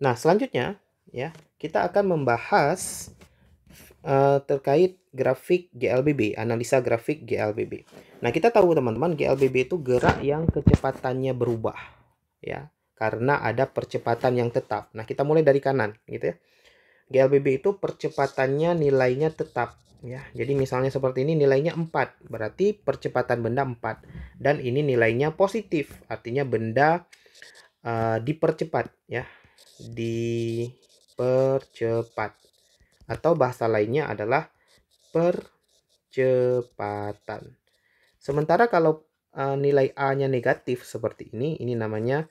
Nah, selanjutnya ya, kita akan membahas terkait grafik GLBB, analisa grafik GLBB. Nah, kita tahu teman-teman, GLBB itu gerak yang kecepatannya berubah ya, karena ada percepatan yang tetap. Nah, kita mulai dari kanan gitu ya. GLBB itu percepatannya nilainya tetap ya. Jadi misalnya seperti ini nilainya 4, berarti percepatan benda 4, dan ini nilainya positif, artinya benda dipercepat ya, dipercepat, atau bahasa lainnya adalah percepatan. Sementara kalau nilai A-nya negatif seperti ini namanya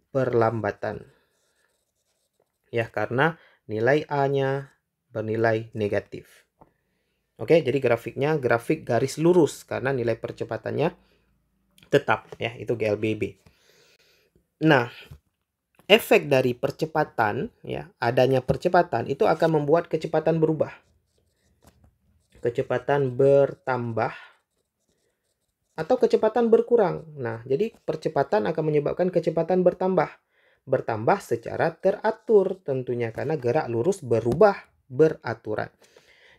perlambatan. Ya, karena nilai A-nya bernilai negatif. Oke, jadi grafiknya grafik garis lurus karena nilai percepatannya tetap ya, itu GLBB. Nah, efek dari percepatan ya, adanya percepatan itu akan membuat kecepatan berubah. Kecepatan bertambah atau kecepatan berkurang. Nah, jadi percepatan akan menyebabkan kecepatan bertambah. Bertambah secara teratur tentunya karena gerak lurus berubah beraturan.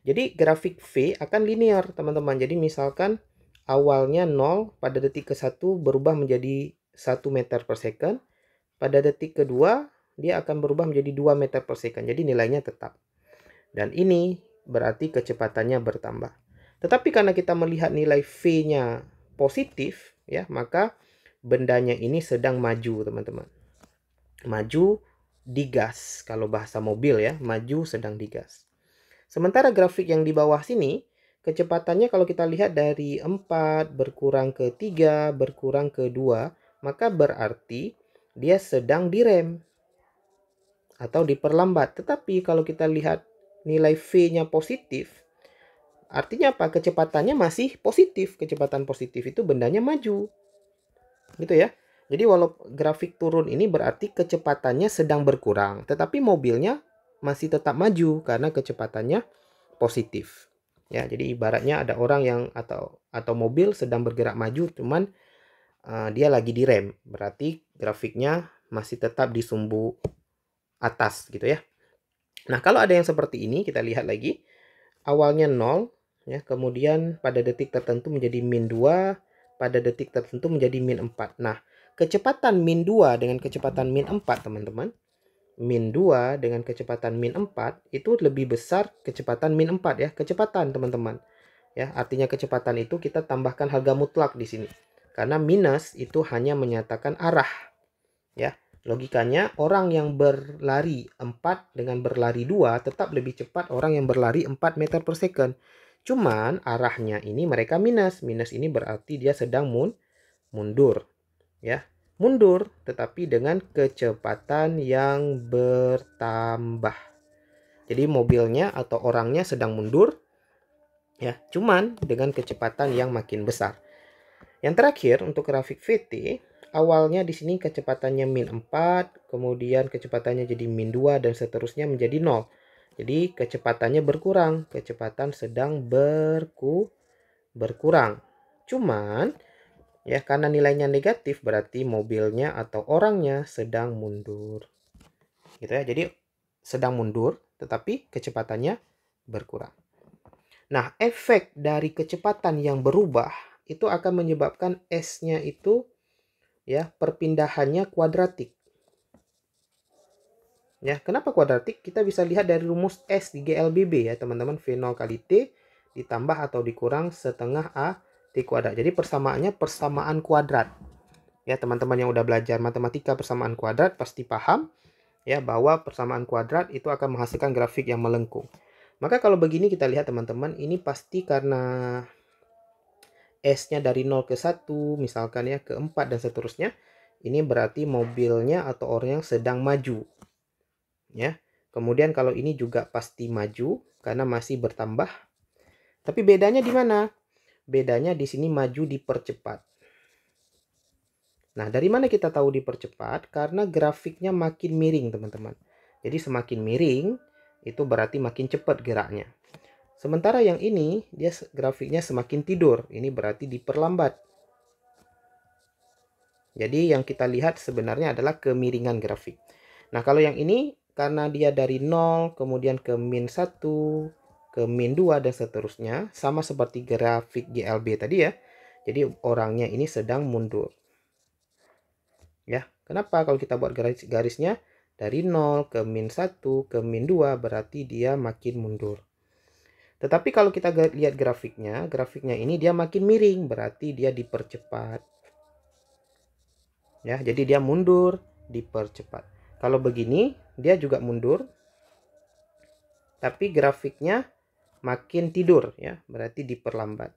Jadi grafik V akan linear, teman-teman. Jadi misalkan awalnya 0, pada detik ke-1 berubah menjadi 1 meter per second. Pada detik kedua, dia akan berubah menjadi 2 meter per second. Jadi nilainya tetap. Dan ini berarti kecepatannya bertambah. Tetapi karena kita melihat nilai V-nya positif, ya, maka bendanya ini sedang maju, teman-teman. Maju digas. Kalau bahasa mobil ya, maju sedang digas. Sementara grafik yang di bawah sini, kecepatannya kalau kita lihat dari 4 berkurang ke 3, berkurang ke 2, maka berarti dia sedang direm atau diperlambat. Tetapi kalau kita lihat nilai V-nya positif, artinya apa? Kecepatannya masih positif. Kecepatan positif itu bendanya maju. Gitu ya. Jadi walau grafik turun ini berarti kecepatannya sedang berkurang, tetapi mobilnya masih tetap maju karena kecepatannya positif. Ya, jadi ibaratnya ada orang yang atau mobil sedang bergerak maju, cuman dia lagi direm, berarti grafiknya masih tetap di sumbu atas gitu ya. Nah, kalau ada yang seperti ini, kita lihat lagi. Awalnya 0 ya, kemudian pada detik tertentu menjadi min 2, pada detik tertentu menjadi min 4. Nah, kecepatan min 2 dengan kecepatan min 4, teman-teman. Min 2 dengan kecepatan min 4 itu lebih besar kecepatan min 4 ya, kecepatan, teman-teman. Ya, artinya kecepatan itu kita tambahkan harga mutlak di sini. Karena minus itu hanya menyatakan arah. Ya, logikanya orang yang berlari 4 dengan berlari 2 tetap lebih cepat orang yang berlari 4 meter per second. Cuman arahnya ini mereka minus. Minus ini berarti dia sedang mundur. Ya, mundur tetapi dengan kecepatan yang bertambah. Jadi mobilnya atau orangnya sedang mundur ya, cuman dengan kecepatan yang makin besar. Yang terakhir untuk grafik VT, awalnya di sini kecepatannya min 4, kemudian kecepatannya jadi min 2 dan seterusnya menjadi 0. Jadi kecepatannya berkurang, kecepatan sedang berkurang. Cuman ya karena nilainya negatif berarti mobilnya atau orangnya sedang mundur. Gitu ya. Jadi sedang mundur tetapi kecepatannya berkurang. Nah, efek dari kecepatan yang berubah itu akan menyebabkan S-nya itu ya perpindahannya kuadratik. Ya, kenapa kuadratik? Kita bisa lihat dari rumus S di GLBB ya, teman-teman. V0 kali T ditambah atau dikurang setengah A T kuadrat. Jadi persamaannya persamaan kuadrat. Ya, teman-teman yang udah belajar matematika persamaan kuadrat pasti paham ya bahwa persamaan kuadrat itu akan menghasilkan grafik yang melengkung. Maka kalau begini kita lihat teman-teman, ini pasti karena S-nya dari 0 ke 1, misalkan ya, ke 4 dan seterusnya. Ini berarti mobilnya atau orang yang sedang maju. Ya. Kemudian kalau ini juga pasti maju karena masih bertambah. Tapi bedanya di mana? Bedanya di sini maju dipercepat. Nah, dari mana kita tahu dipercepat? Karena grafiknya makin miring, teman-teman. Jadi semakin miring, itu berarti makin cepat geraknya. Sementara yang ini, dia grafiknya semakin tidur. Ini berarti diperlambat. Jadi yang kita lihat sebenarnya adalah kemiringan grafik. Nah, kalau yang ini karena dia dari 0 kemudian ke min 1 ke min 2 dan seterusnya, sama seperti grafik GLB tadi ya. Jadi orangnya ini sedang mundur. Ya, kenapa kalau kita buat garisnya dari 0 ke min 1 ke min 2 berarti dia makin mundur. Tetapi kalau kita lihat grafiknya ini dia makin miring, berarti dia dipercepat. Ya, jadi dia mundur, dipercepat. Kalau begini, dia juga mundur, tapi grafiknya makin tidur ya, berarti diperlambat.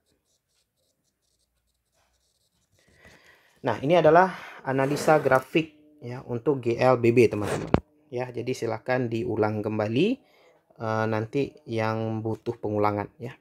Nah, ini adalah analisa grafik ya untuk GLBB, teman-teman. Ya, jadi silahkan diulang kembali nanti yang butuh pengulangan ya.